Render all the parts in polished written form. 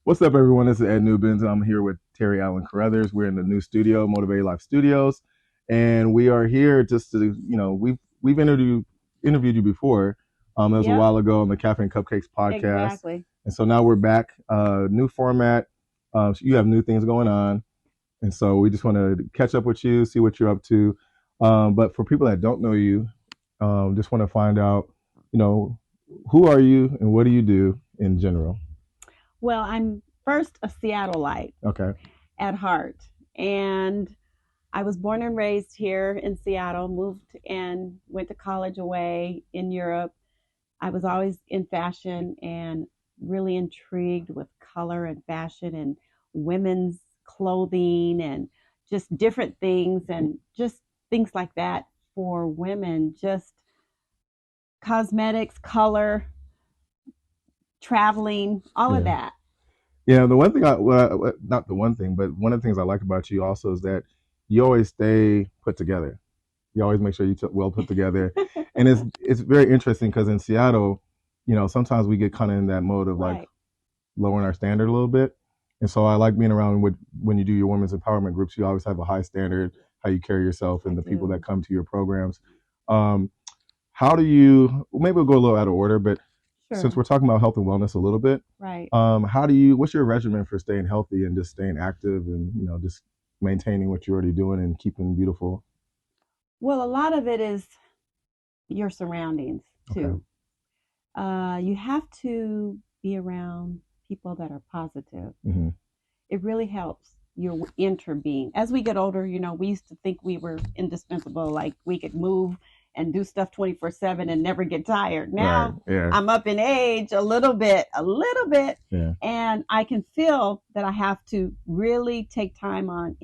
What's up, everyone? This is Ed Newbins, and I'm here with Terry Allen-Corrothers. We're in the new studio, Motivated Life Studios, and we are here just to, we've interviewed you before. It was a Yep, while ago on the Cafe and Cupcakes podcast, exactly. and so now we're back. New format. You have new things going on, and so we just want to catch up with you, see what you're up to. But for people that don't know you, just want to find out, you know, who are you and what do you do in general? Well, I'm first a Seattleite Okay. at heart, and I was born and raised here in Seattle, moved and went to college away in Europe. I was always in fashion and really intrigued with color and fashion and women's clothing and just different things and just things like that for women, just cosmetics, color, traveling, all of Yeah. that. Yeah, the one thing not the one thing, but one of the things I like about you also is that you always stay put together. You always make sure you well put together, and it's very interesting because in Seattle, sometimes we get kind of in that mode of like Right. lowering our standard a little bit, and so I like being around with when you do your women's empowerment groups. You always have a high standard, how you carry yourself, I and the people that do. come to your programs. Um, how do you? Maybe we'll go a little out of order, but since Sure. we're talking about health and wellness a little bit, Right. what's your regimen for staying healthy and just staying active and, just maintaining what you're already doing and keeping beautiful? Well, a lot of it is your surroundings Okay. too. You have to be around people that are positive. Hmm. It really helps your inner being. As we get older, we used to think we were indispensable, like we could move and do stuff 24/7 and never get tired. Right. Now Yeah. I'm up in age a little bit, Yeah. and I can feel that I have to really take time on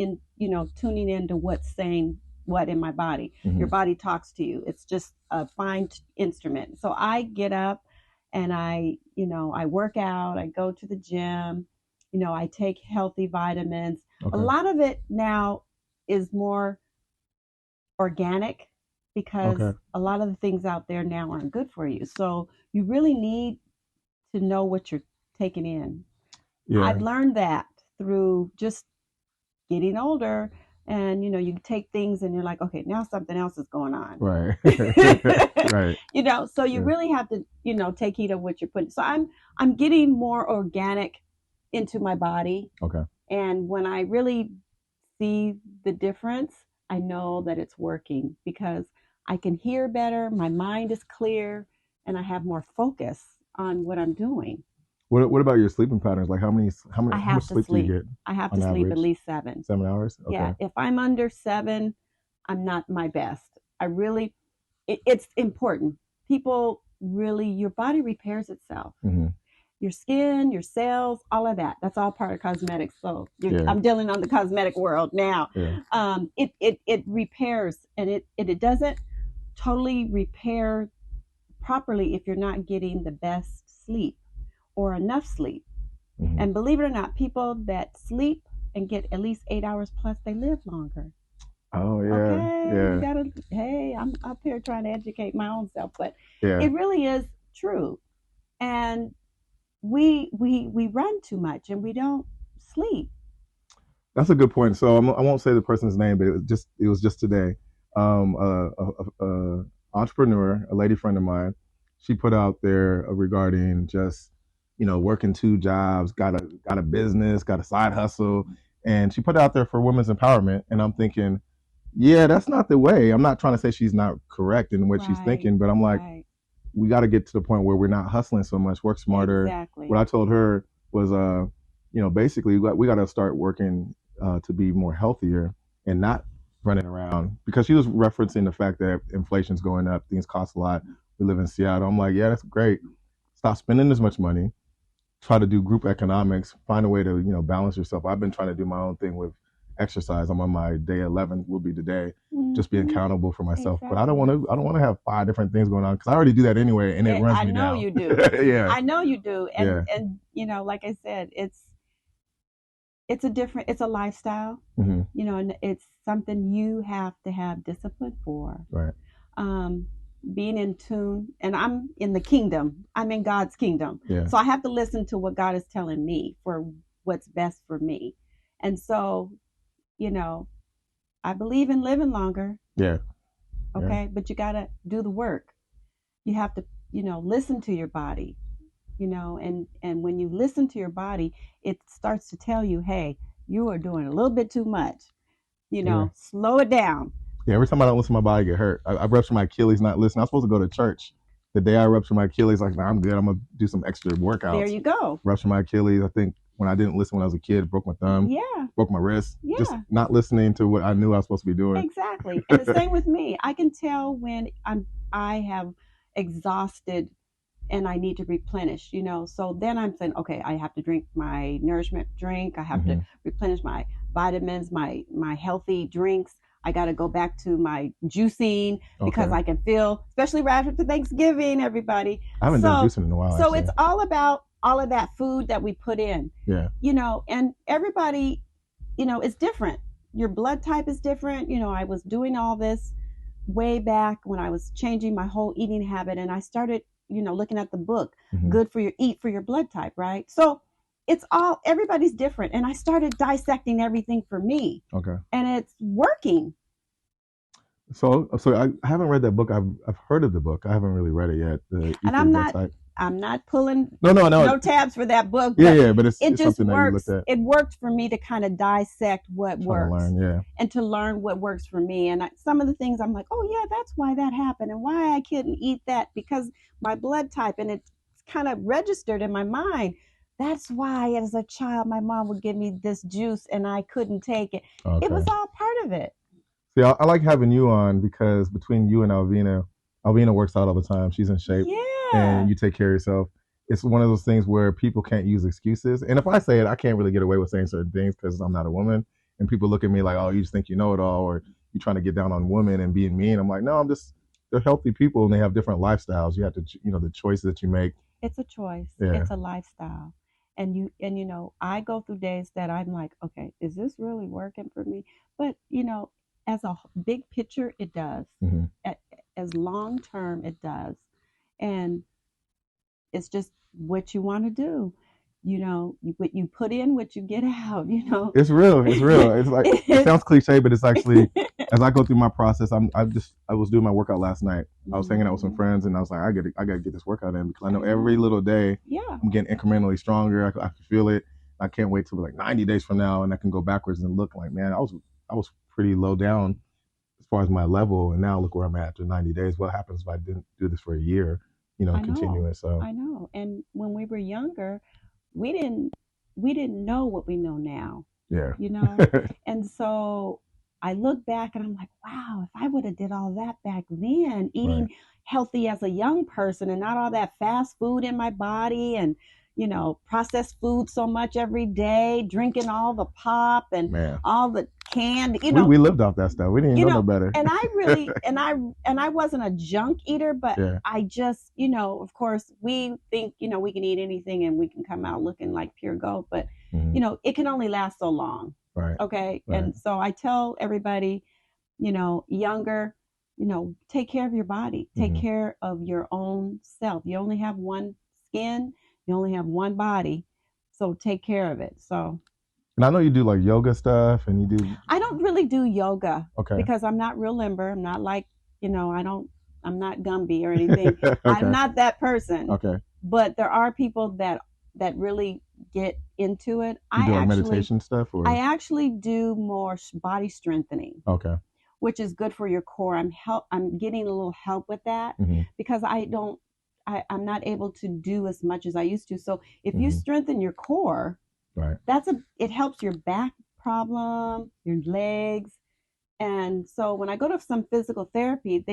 tuning into what's saying what in my body. Hmm. Your body talks to you. It's just a fine instrument. So I get up and I work out, I go to the gym, I take healthy vitamins. A Okay. lot of it now is more organic because Okay. a lot of the things out there now aren't good for you. So you really need to know what you're taking in. I've Yeah. learned that through just getting older, and you take things and you're like, okay, now something else is going on. Right. Right. So you Yeah. really have to take heed of what you're putting. So I'm getting more organic into my body, Okay. and when I really see the difference, I know that it's working because I can hear better, my mind is clear, and I have more focus on what I'm doing. What about your sleeping patterns? Like I how much have to sleep do you sleep. get I have to on sleep at average? least 7. 7 hours? Yeah, Okay. if I'm under 7, I'm not my best. I really, it's important. People really, your body repairs itself. Hmm. Your skin, your cells, all of that. That's all part of cosmetics. So Yeah. I'm dealing on the cosmetic world now. Yeah. It repairs, and it doesn't totally repair properly if you're not getting the best sleep or enough sleep. Hmm. And believe it or not, people that sleep and get at least 8 hours plus, they live longer. Oh yeah. Okay, you Yeah. gotta, hey, I'm up here trying to educate my own self, but Yeah. it really is true. And we run too much and we don't sleep. That's a good point. So I won't say the person's name, but it was just today. A entrepreneur, a lady friend of mine, she put out there regarding just working two jobs, got a business, got a side hustle, and she put it out there for women's empowerment. And I'm thinking, yeah, that's not the way. I'm not trying to say she's not correct in what she's Right, thinking, but I'm like, right. we got to get to the point where we're not hustling so much, work smarter. What Exactly. I told her was, basically we got to start working to be more healthier and not running around because she was referencing the fact that inflation's going up, things cost a lot. We live in Seattle. I'm like, yeah, that's great. Stop spending as much money. Try to do group economics. Find a way to balance yourself. I've been trying to do my own thing with exercise. I'm on my day 11. Will be today. Just be Hmm. accountable for myself. But I don't want Exactly. to. I don't want to have five different things going on because I already do that anyway, and it runs I me know down. you do. Yeah. I know you do. And Yeah. like I said, it's a lifestyle, Hmm. and it's something you have to have discipline for. Right. Um, being in tune, and I'm in the kingdom. I'm in God's kingdom. Yeah. So I have to listen to what God is telling me for what's best for me. And so, you know, I believe in living longer. Yeah. Okay. But you got to do the work. You have to, listen to your body, and when you listen to your body, it starts to tell you, hey, you are doing a little bit too much, Yeah. slow it down. Yeah, every time I don't listen to my body, I get hurt. I rupture my Achilles not listening. I'm supposed to go to church. The day I rupture my Achilles, like, nah, I'm good. I'm going to do some extra workouts. There you go. Rupture my Achilles. I think when I didn't listen when I was a kid, broke my thumb. Yeah. Broke my wrist. Yeah. Just not listening to what I knew I was supposed to be doing. Exactly. And the same with me. I can tell when I have exhausted and I need to replenish, So then I'm saying, okay, I have to drink my nourishment drink. I have to replenish my vitamins, my healthy drinks. I got to go back to my juicing because I can feel, especially right after Thanksgiving, everybody. I haven't done juicing in a while. So actually. It's all about all of that food that we put in. Yeah. And everybody, is different. Your blood type is different. I was doing all this way back when I was changing my whole eating habit, and I started, looking at the book, Good for your blood type, right? So it's all, everybody's different. And I started dissecting everything for me. Okay. And it's working. So I haven't read that book. I've heard of the book. I haven't really read it yet. And I'm not pulling no tabs for that book. But it's just something works. That you looked at. It worked for me to kind of dissect what works, and to learn what works for me. And some of the things I'm like, oh yeah, that's why that happened, and why I couldn't eat that, because my blood type, and it's kind of registered in my mind. That's why as a child my mom would give me this juice and I couldn't take it. Okay. It was all part of it. See, I like having you on because between you and Alvina works out all the time. She's in shape. Yeah. And you take care of yourself. It's one of those things where people can't use excuses. And if I say it, I can't really get away with saying certain things because I'm not a woman. And people look at me like, oh, you just think you know it all, or you're trying to get down on women and being mean. I'm like, no, they're healthy people and they have different lifestyles. You have to, the choices that you make. It's a choice. Yeah. It's a lifestyle. And I go through days that I'm like, okay, is this really working for me? But, as a big picture, it does. Mm-hmm. As long term, it does. And it's just what you want to do. What you put in, what you get out, It's real. It's like, it sounds cliche, but it's actually, as I go through my process, I was doing my workout last night. I was hanging out with some friends and I was like, I got to get this workout in because I know every little day I'm getting incrementally stronger. I can feel it. I can't wait till like 90 days from now and I can go backwards and look like, man, I was pretty low down as far as my level. And now look where I'm at after 90 days. What happens if I didn't do this for a year, continue it. So I know. And when we were younger, we didn't know what we know now. Yeah. And so I look back and I'm like, wow, if I would have did all that back then, eating healthy as a young person and not all that fast food in my body and, processed food so much every day, drinking all the pop and all the canned, we lived off that stuff. We didn't know no better. And I really, and I wasn't a junk eater, but I just, of course we think, we can eat anything and we can come out looking like pure gold, but it can only last so long. Right. Okay. Right. And so I tell everybody, younger, take care of your body, take care of your own self. You only have one skin, you only have one body, so take care of it. So. And I know you do like yoga stuff and you do. I don't really do yoga. Okay. Because I'm not real limber. I'm not like, I'm not Gumby or anything. Okay. I'm not that person. Okay. But there are people that really get into it. You do like meditation stuff? Or? I actually do more body strengthening. Okay. Which is good for your core. I'm getting a little help with that because I'm not able to do as much as I used to. So if you strengthen your core, right, it helps your back problem, your legs. And so when I go to some physical therapy,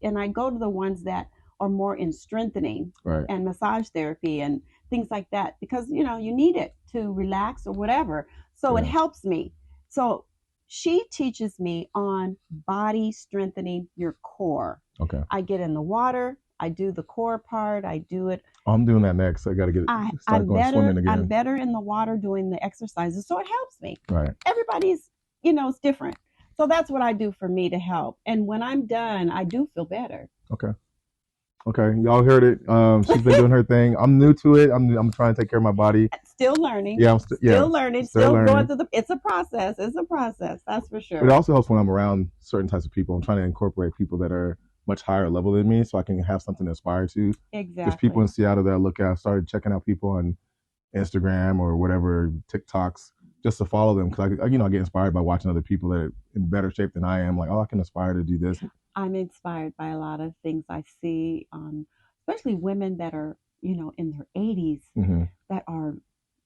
I go to the ones that are more in strengthening and massage therapy and things like that, because, you need it to relax or whatever. So it helps me. So she teaches me on body strengthening your core. Okay. I get in the water. I do the core part. I do it. I'm doing that next. I got to start going swimming again. I'm better in the water doing the exercises. So it helps me. Right. Everybody's, it's different. So that's what I do for me to help. And when I'm done, I do feel better. Okay. Okay, y'all heard it. She's been doing her thing. I'm new to it. I'm trying to take care of my body. Still learning. Yeah, Still learning. still Still going learning. through the. It's a process. It's a process. That's for But it sure. also helps when I'm around certain types of people. I'm trying to incorporate people that are much higher level than me, so I can have something to aspire to. There's people Exactly. in Seattle that I look at. I started checking out people on Instagram or whatever TikToks just to follow them because I get inspired by watching other people that are in better shape than I am. Like, oh, I can aspire to do this. I'm inspired by a lot of things I see, especially women that are, in their 80s Mm-hmm. that are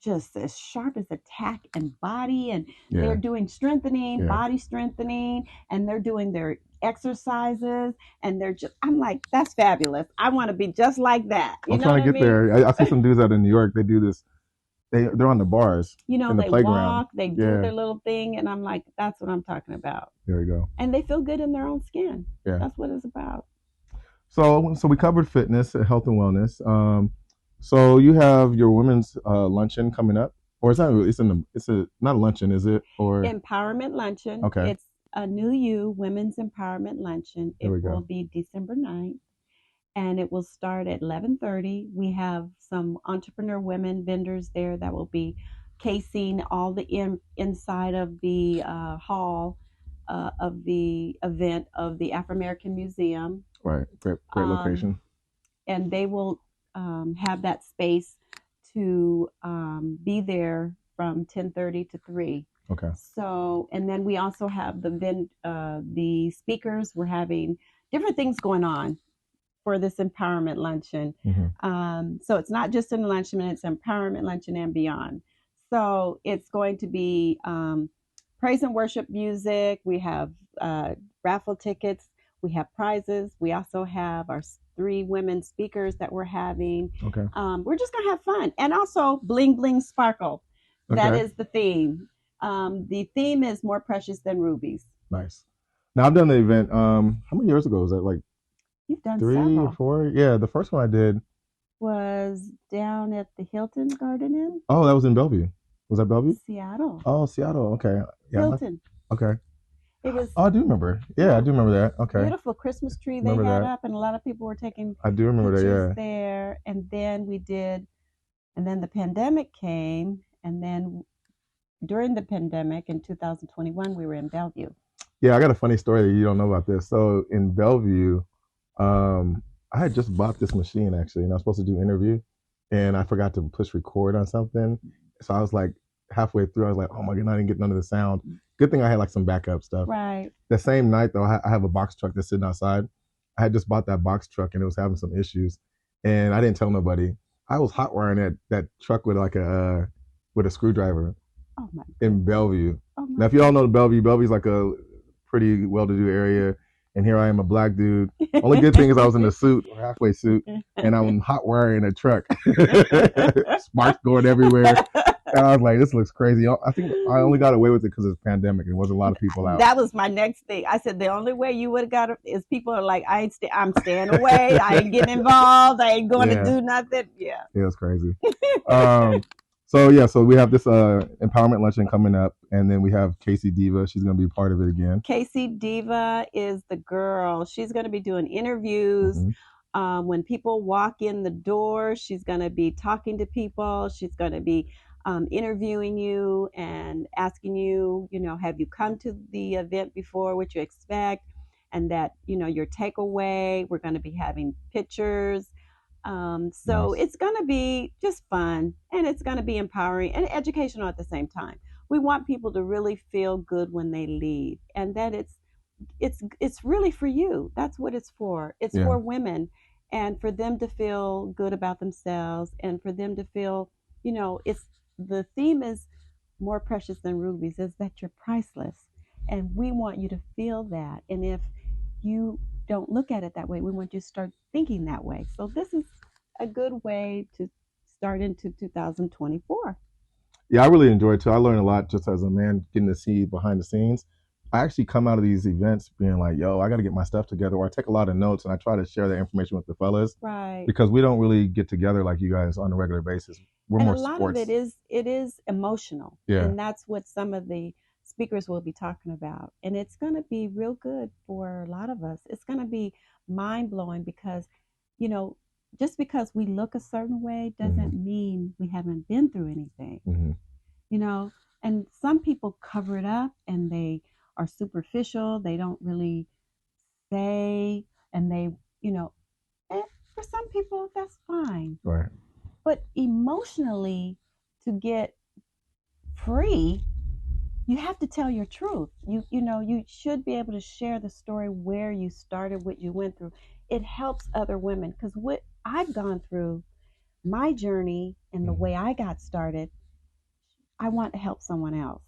just as sharp as a tack and body, and they're Yeah, doing strengthening, yeah. body strengthening, and they're doing their exercises, and they're just, I'm like, that's fabulous. I want to be just like that. You I'm know trying what to I get mean? there. I see some dudes out in New York. They do this. They're on the bars in the They playground. walk, they do Yeah, their little thing, and I'm like, that's what I'm talking about. there you go. And they feel good in their own skin. Yeah. That's what it's about. So we covered fitness, health, and wellness. So you have your women's luncheon coming up, or it's not. It's a not a luncheon, is it? Or Empowerment Luncheon. okay, It's a New You Women's Empowerment Luncheon. there It we will go. be December 9th, and it will start at 11:30. We have some entrepreneur women vendors there that will be casing all the inside of the hall of the event of the Afro American Museum. Right, great Um, location. and they will have that space to be there from 10:30 to 3. Okay. So, and then we also have the speakers. We're having different things going on for this empowerment luncheon. Mm-hmm. So it's not just an luncheon; it's empowerment luncheon and beyond. So it's going to be praise and worship music. We have raffle tickets. We have prizes. We also have our 3 women speakers that we're having. Okay. We're just gonna have fun, and also bling bling sparkle. That Okay. is the theme. The theme is more precious than rubies. Nice. Now I've done the event. How many years ago was that? Like You've done 3 or several. 4? Yeah, the first one I did. Was down at the Hilton Garden Inn, Oh, that was in Bellevue. Was that Bellevue? Seattle. Oh, Seattle. Okay. Yeah. Hilton. Okay. It was, Oh, I do remember. Yeah, I yeah, do remember that. Okay. beautiful Christmas tree they Remember had that. up, and a lot of people were taking I do remember that. pictures Yeah. there. And then the pandemic came, and then during the pandemic in 2021, we were in Bellevue. Yeah, I got a funny story that you don't know about this. So in Bellevue, I had just bought this machine actually, and I was supposed to do an interview, and I forgot to push record on something. So I was like halfway through, I was like, oh my god, I didn't get none of the sound. Good thing I had like some backup stuff. Right. The same night though, I have a box truck that's sitting outside. I had just bought that box truck and it was having some issues, and I didn't tell nobody. I was hot wiring that truck with like a with a screwdriver Oh my in goodness. Bellevue. Oh Now, my if you all know Bellevue, Bellevue's like a pretty well-to-do area, and here I am, a black dude. Only good thing is I was in a suit, or halfway suit, and I'm hot wiring a truck, sparks going everywhere. And I was like, "This looks crazy." I think I only got away with it because of the pandemic, and there wasn't a lot of people out. That was my next thing. I said the only way you would have got it is people are like, I'm staying away. I ain't getting involved. I ain't going to Yeah, do nothing. Yeah. yeah, it's crazy. Um, so we have this empowerment luncheon coming up, and then we have Casey Diva. She's gonna be part of it again. Casey Diva is the girl. She's going to be doing interviews. Hmm. When people walk in the door, she's going to be talking to people. She's going to be interviewing you and asking you, have you come to the event before, what you expect, and that, your takeaway. We're going to be having pictures. So Nice. it's going to be just fun, and it's going to be empowering and educational at the same time. We want people to really feel good when they leave, and that it's really for you. That's what it's for. It's Yeah. for women, and for them to feel good about themselves, and for them to feel, it's the theme is more precious than rubies, is that you're priceless, and we want you to feel that. And if you don't look at it that way, we want you to start thinking that way. So this is a good way to start into 2024. Yeah, I really enjoy it too. I learned a lot just as a man getting to see behind the scenes. I actually come out of these events being like, yo, I got to get my stuff together. Or I take a lot of notes and I try to share that information with the fellas Right. because we don't really get together like you guys on a regular basis. We're And a more lot of sports. it is emotional. Yeah. And that's what some of the speakers will be talking about. And it's going to be real good for a lot of us. It's going to be mind blowing because you know, just because we look a certain way doesn't mean we haven't been through anything, you know. And some people cover it up and they are superficial. They don't really say, and they, you know, and for some people, that's fine. Right. But emotionally, to get free, you have to tell your truth. You know, you should be able to share the story where you started, what you went through. It helps other women, because what I've gone through, my journey and the way I got started, I want to help someone else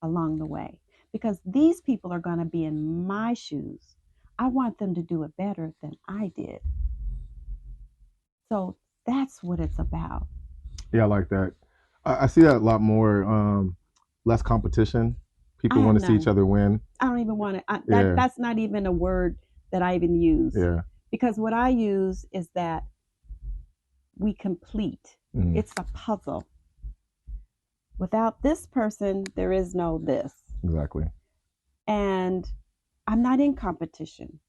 along the way, because these people are going to be in my shoes. I want them to do it better than I did. So that's what it's about. Yeah, I like that. I see that a lot more. Less competition. I People have want to see each none. other win. I don't even want to. Yeah. That's not even a word that I even use, Yeah. because what I use is that we complete. It's a puzzle. Without this person, there is no this. Exactly. And I'm not in competition.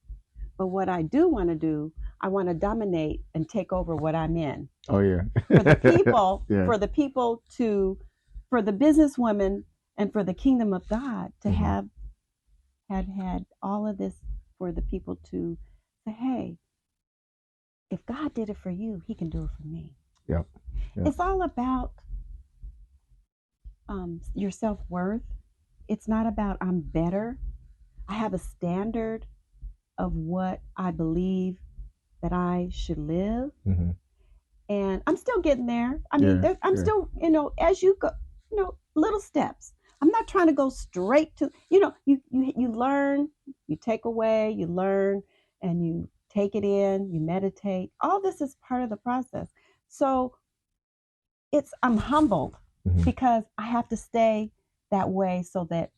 But what I do want to do, I want to dominate and take over what I'm in. Oh yeah. For the people, Yeah. for the people to, for the businesswomen and for the kingdom of God to have had all of this, for the people to say, hey, if God did it for you, he can do it for me. Yep. It's all about your self-worth. It's not about I'm better. I have a standard of what I believe that I should live. And I'm still getting there. I mean, I'm still, you know, as you go, you know, little steps. I'm not trying to go straight to, you know, you learn, you take away, you learn, and you take it in, you meditate. All this is part of the process. So I'm humbled because I have to stay that way so that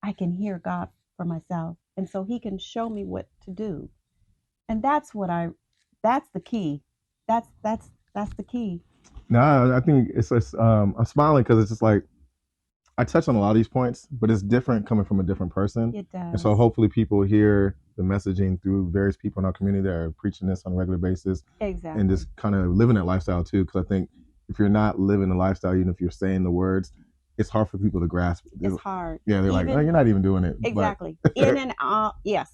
I can hear God for myself. And so he can show me what to do. And that's the key. That's the key. No, I think it's just, I'm smiling because it's just like, I touch on a lot of these points, but it's different coming from a different person. It does. And so hopefully people hear the messaging through various people in our community that are preaching this on a regular basis. Exactly. And just kind of living that lifestyle too. Because I think if you're not living the lifestyle, even if you're saying the words, it's hard for people to grasp. It's hard. Yeah, they're like, oh, you're not even doing it. Exactly. In and out, yes.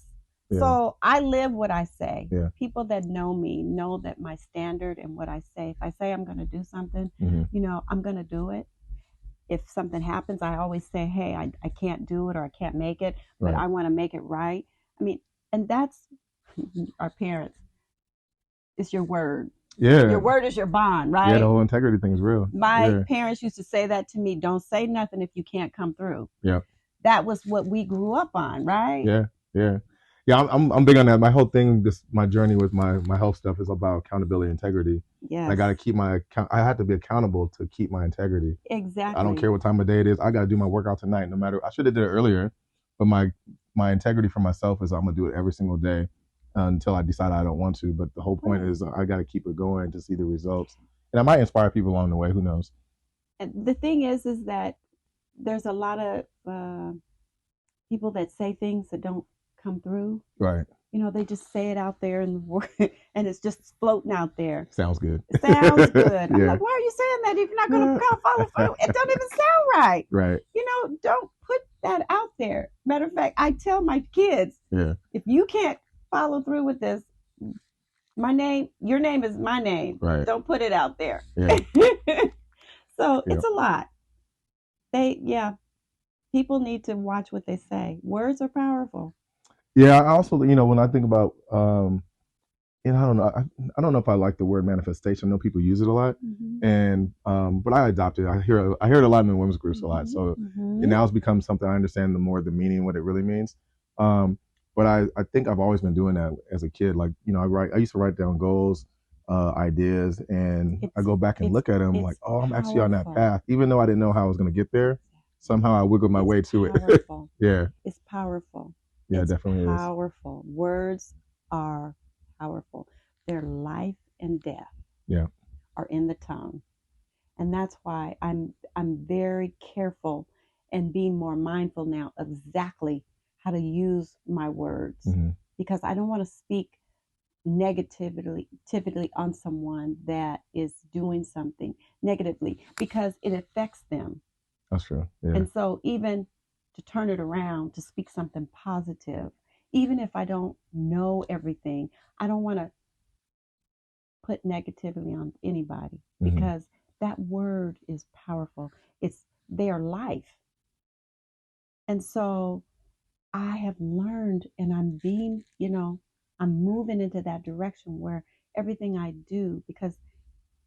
Yeah. So I live what I say. Yeah. People that know me know that my standard and what I say. If I say I'm going to do something, you know, I'm going to do it. If something happens, I always say, hey, I can't do it, or I can't make it, but I want to make it right. I mean, and that's our parents. It's your word. Yeah. Your word is your bond, right? Yeah, the whole integrity thing is real. My parents used to say that to me. Don't say nothing if you can't come through. Yeah. That was what we grew up on, right? Yeah. Yeah. Yeah, I'm big on that. My whole thing, my journey with my health stuff is about accountability, integrity. Yes. I got to keep I have to be accountable to keep my integrity. Exactly. I don't care what time of day it is. I got to do my workout tonight, no matter. I should have did it earlier, but my integrity for myself is I'm gonna do it every single day until I decide I don't want to. But the whole point is I got to keep it going to see the results, and I might inspire people along the way. Who knows? And the thing is that there's a lot of people that say things that don't come through. Right. You know, they just say it out there and it's just floating out there. Sounds good. It sounds good. I'm like, why are you saying that if you're not going to follow through? It don't even sound right. Right. You know, don't put that out there. Matter of fact, I tell my kids, if you can't follow through with this, your name is my name. Right. Don't put it out there. Yeah. So it's a lot. People need to watch what they say. Words are powerful. Yeah, I also, when I think about, I don't know, I don't know if I like the word manifestation. I know people use it a lot, and but I adopted it. I hear it a lot in the women's groups a lot. So it now has become something I understand the meaning, what it really means. But I think I've always been doing that as a kid. Like, I used to write down goals, ideas, and I go back and look at them like, oh, I'm actually on that path, even though I didn't know how I was going to get there. Somehow I wiggled my way to it. Yeah, it's powerful. Yeah, it definitely is. Powerful. Words are powerful. Their life and death are in the tongue. And that's why I'm very careful and being more mindful now of exactly how to use my words, because I don't want to speak negatively on someone that is doing something negatively, because it affects them. That's true. Yeah. And so even to turn it around, to speak something positive, even if I don't know everything, I don't want to put negativity on anybody, because that word is powerful. It's their life. And so I have learned, and I'm being, I'm moving into that direction where everything I do, because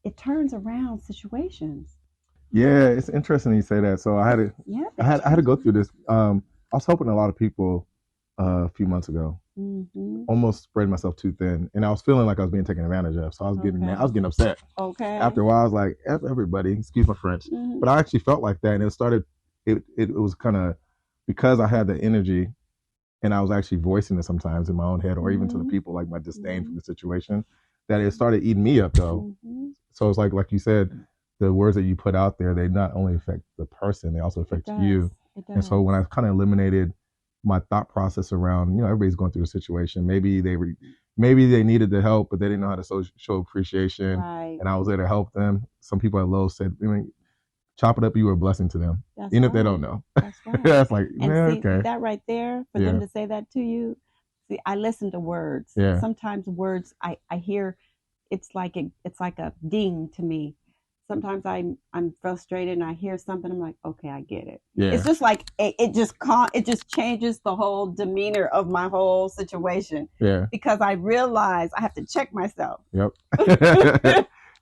it turns around situations. Yeah, it's interesting you say that. So Yeah, I had to go through this. I was helping a lot of people a few months ago. Almost spread myself too thin, and I was feeling like I was being taken advantage of. So I was getting mad. I was getting upset. Okay. After a while, I was like, "F everybody," excuse my French, but I actually felt like that, and it started. It was kind of because I had the energy, and I was actually voicing it sometimes in my own head, or even to the people, like my disdain for the situation, that it started eating me up though. So it's like you said, the words that you put out there, they not only affect the person, they also affect you. And so when I kind of eliminated my thought process around, everybody's going through a situation. Maybe they needed the help, but they didn't know how to show appreciation. Right. And I was there to help them. Some people at Lowe's said, chop it up, you were a blessing to them, That's even right. if they don't know. That's right. That's like, and man, see, okay. That right there, for them to say that to you. See, I listen to words. Yeah. Sometimes words I hear, it's like a ding to me. Sometimes I'm frustrated and I hear something, I'm like, okay, I get it. Yeah. It's just like it just changes the whole demeanor of my whole situation. Yeah. Because I realize I have to check myself. Yep.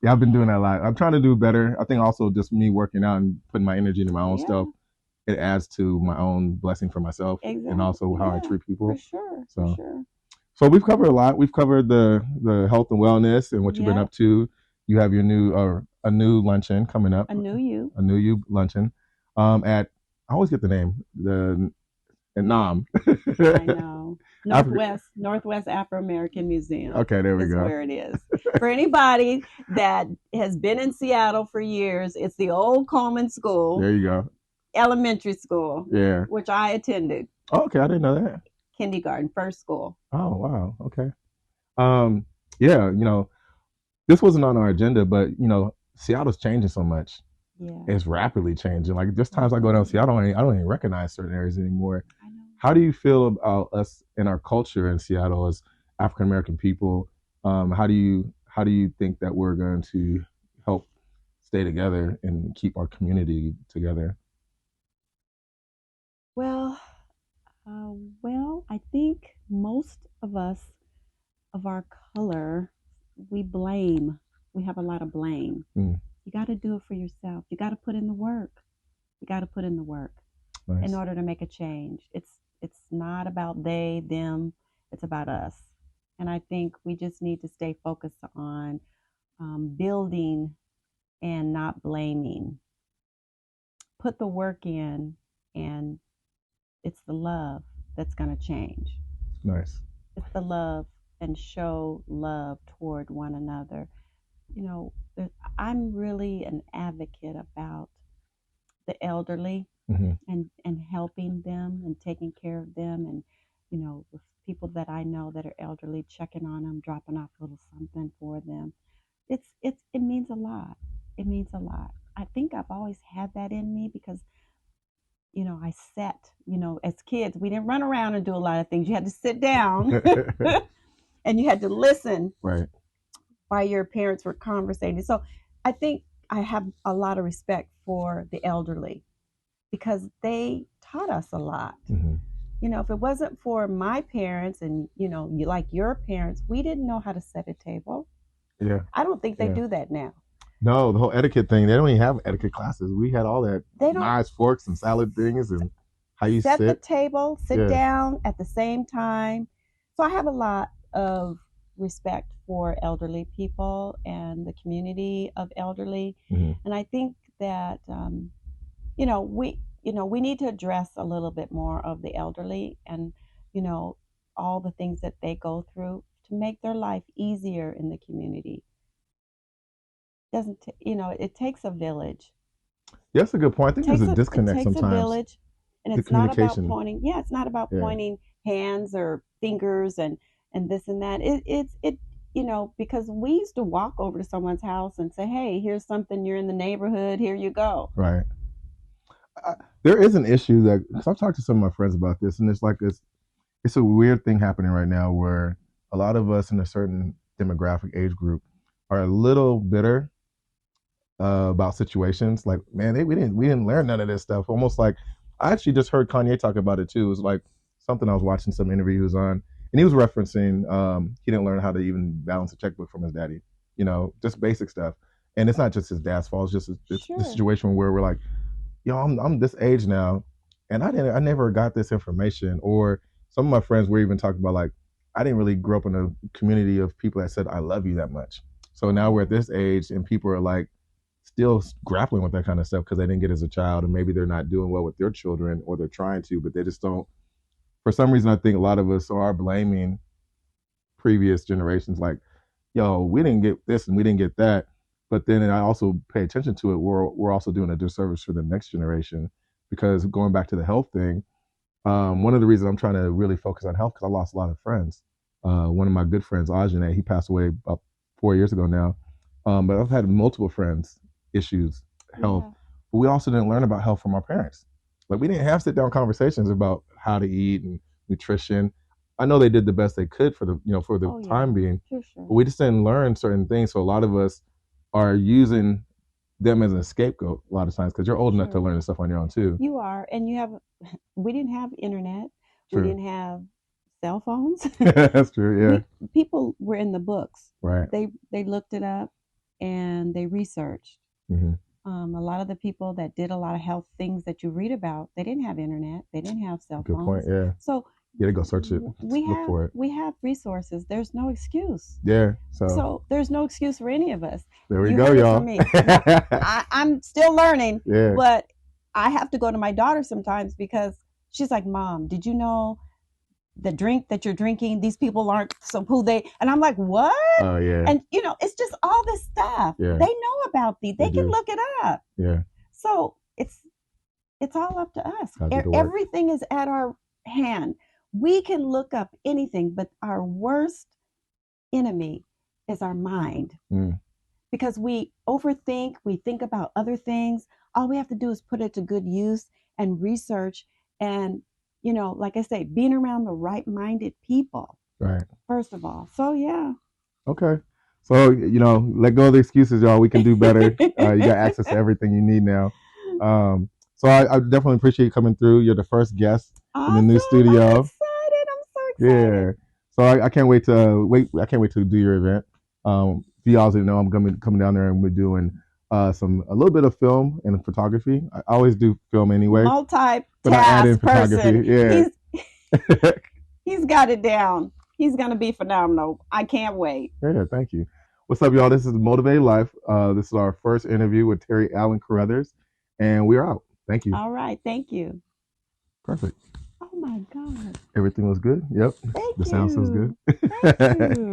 Yeah, I've been doing that a lot. I'm trying to do better. I think also just me working out and putting my energy into my own stuff, it adds to my own blessing for myself. Exactly. And also how I treat people. For sure. For sure. So we've covered a lot. We've covered the health and wellness and what you've been up to. You have your a new luncheon coming up. A new you luncheon. I always get the name. At NAM. I know. Northwest Afro-American Museum. Okay, there we go. Where it is. For anybody that has been in Seattle for years, it's the old Coleman School. There you go. Elementary school. Yeah. Which I attended. Oh, okay, I didn't know that. Kindergarten, first school. Oh, wow. Okay. Yeah, this wasn't on our agenda, but Seattle's changing so much. Yeah. It's rapidly changing. Like there's times I go down to Seattle, I don't even recognize certain areas anymore. I know. How do you feel about us and our culture in Seattle as African American people? How do you think that we're going to help stay together and keep our community together? Well, I think most of us of our color, we have a lot of blame. You got to do it for yourself. You got to put in the work. Nice. In order to make a change. It's not about they, them. It's about us. And I think we just need to stay focused on building and not blaming. Put the work in, and it's the love that's going to change. Nice. It's the love, and show love toward one another. I'm really an advocate about the elderly and helping them and taking care of them, and with people that I know that are elderly, checking on them, dropping off a little something for them. It means a lot. It means a lot. I think I've always had that in me because I sat, as kids, we didn't run around and do a lot of things. You had to sit down and you had to listen. Right. While your parents were conversating. So I think I have a lot of respect for the elderly because they taught us a lot. If it wasn't for my parents and, you like your parents, we didn't know how to set a table. Yeah. I don't think they do that now. No, the whole etiquette thing, they don't even have etiquette classes. We had all that knives, forks, and salad things and how you set the table, sit down at the same time. So I have a lot of respect for elderly people and the community of elderly. And I think that we need to address a little bit more of the elderly and all the things that they go through to make their life easier in the community. It takes a village. Yeah, that's a good point. I think there's a disconnect sometimes. It takes a village, and it's not about pointing. Yeah, it's not about pointing hands or fingers and this and that. because we used to walk over to someone's house and say, hey, here's something, you're in the neighborhood, here you go. Right. I, there is an issue that, because I've talked to some of my friends about this, and it's a weird thing happening right now where a lot of us in a certain demographic age group are a little bitter about situations. Like, man, we didn't learn none of this stuff. Almost like I actually just heard Kanye talk about it too. It was like something I was watching some interview he was on, and he was referencing he didn't learn how to even balance a checkbook from his daddy. Just basic stuff. And it's not just his dad's fault. It's just it's the Sure. situation where we're like, I'm this age now, and I never got this information. Or some of my friends were even talking about like, I didn't really grow up in a community of people that said I love you that much. So now we're at this age, and people are like still grappling with that kind of stuff because they didn't get as a child, and maybe they're not doing well with their children, or they're trying to, but they just don't. For some reason, I think a lot of us are blaming previous generations, like, yo, we didn't get this and we didn't get that. But then I also pay attention to it. We're also doing a disservice for the next generation, because going back to the health thing, one of the reasons I'm trying to really focus on health, because I lost a lot of friends. One of my good friends, Ajane, he passed away about 4 years ago now. But I've had multiple friends issues, health. Yeah. But we also didn't learn about health from our parents. Like, we didn't have sit down conversations about how to eat and nutrition. I know they did the best they could for the Oh, time yeah. being, Sure, but sure. we just didn't learn certain things. So a lot of us are using them as a scapegoat a lot of times, because you're old enough to Sure. learn this stuff on your own too. You are. And we didn't have internet. We True. didn't have cell phones. That's true. Yeah. People were in the books. Right. They looked it up and they researched. Hmm. A lot of the people that did a lot of health things that you read about, they didn't have internet. They didn't have cell Good point. phones. Yeah. So Yeah, to go search it, we look for it. have resources. There's no excuse. Yeah. So So there's no excuse for any of us. there we You go, heard it y'all. from me. Now, I'm still learning, Yeah. but I have to go to my daughter sometimes because she's like, Mom, did you know the drink that you're drinking, these people aren't some who they, and I'm like, what? Oh yeah. And it's just all this stuff. Yeah. They know about these. They can do. look it up. Yeah. So it's all up to us. Gotta do the work. Everything is at our hand. We can look up anything, but our worst enemy is our mind. Mm. Because we overthink, we think about other things. All we have to do is put it to good use and research, and like I say, being around the right-minded people. Right. First of all. So yeah. Okay. So let go of the excuses, y'all. We can do better. You got access to everything you need now. So I definitely appreciate you coming through. You're the first guest in the new studio. I'm excited. I'm so excited. Yeah. So I can't wait to do your event. If you all didn't know, I'm going to be coming down there, and we're doing a little bit of film and photography. I always do film anyway. But I add in photography. Yeah. He's got it down. He's going to be phenomenal. I can't wait. Yeah, thank you. What's up, y'all? This is Motivated Life. This is our first interview with Terry Allen-Corrothers, and we're out. Thank you. All right. Thank you. Perfect. Oh, my God. Everything was good? Yep. Thank The you. sound sounds good. Thank you.